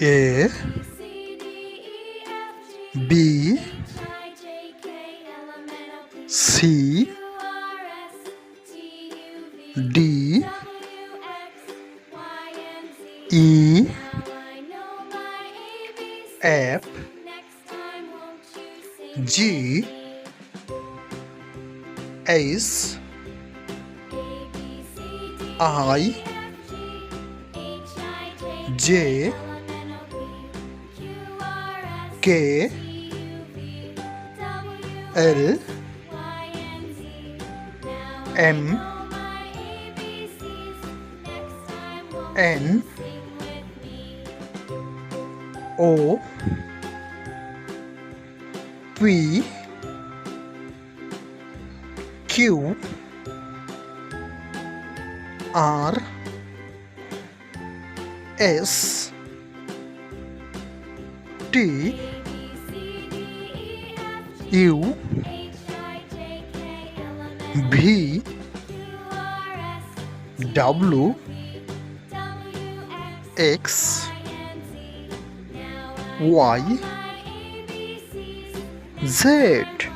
A B C D E F G H I J K L M N O P Q R S T U V W X Y Z.